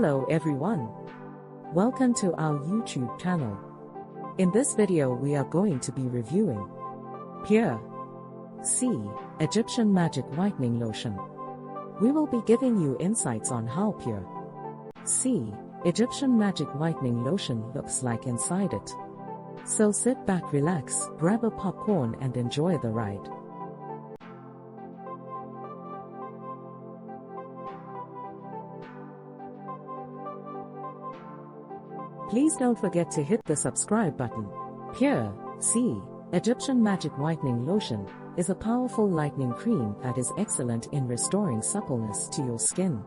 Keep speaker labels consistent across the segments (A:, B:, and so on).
A: Hello everyone. Welcome to our YouTube channel. In this video we are going to be reviewing PureC Egyptian Magic Whitening Lotion. We will be giving you insights on how PureC Egyptian Magic Whitening Lotion looks like inside it. So sit back, relax, grab a popcorn and enjoy the ride. Please don't forget to hit the subscribe button. PureC Egyptian Magic Whitening Lotion is a powerful lightening cream that is excellent in restoring suppleness to your skin.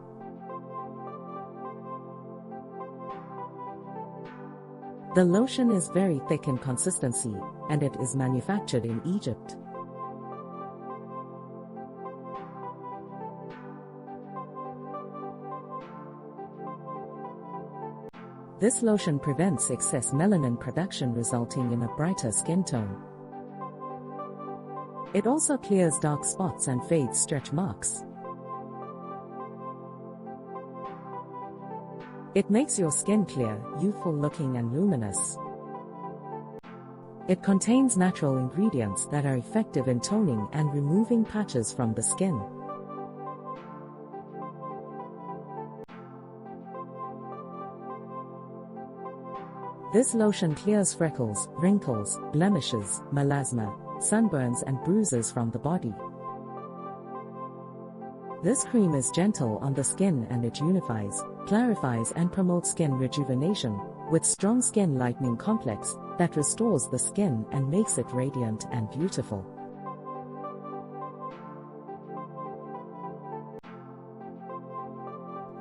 A: The lotion is very thick in consistency, and it is manufactured in Egypt. This lotion prevents excess melanin production, resulting in a brighter skin tone. It also clears dark spots and fades stretch marks. It makes your skin clear, youthful looking and luminous. It contains natural ingredients that are effective in toning and removing patches from the skin. This lotion clears freckles, wrinkles, blemishes, melasma, sunburns and bruises from the body. This cream is gentle on the skin and it unifies, clarifies and promotes skin rejuvenation, with strong skin lightening complex that restores the skin and makes it radiant and beautiful.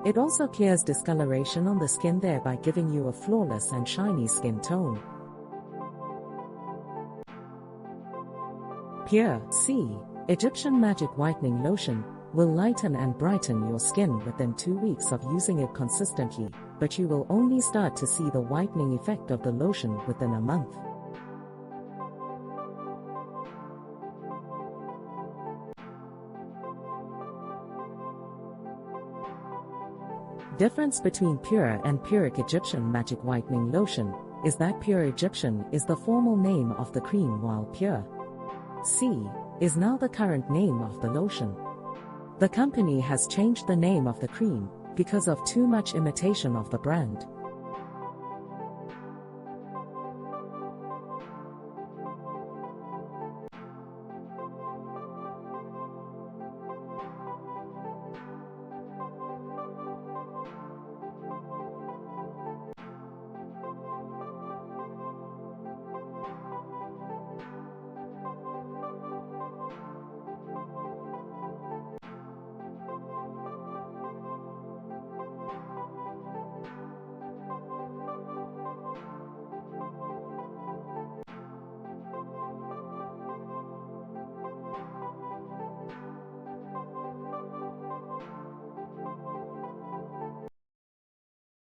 A: It also clears discoloration on the skin, thereby giving you a flawless and shiny skin tone. PureC Egyptian Magic Whitening Lotion will lighten and brighten your skin within 2 weeks of using it consistently, but you will only start to see the whitening effect of the lotion within a month. Difference between Pure and PureC Egyptian Magic Whitening Lotion is that Pure Egyptian is the formal name of the cream, while PureC is now the current name of the lotion. The company has changed the name of the cream because of too much imitation of the brand.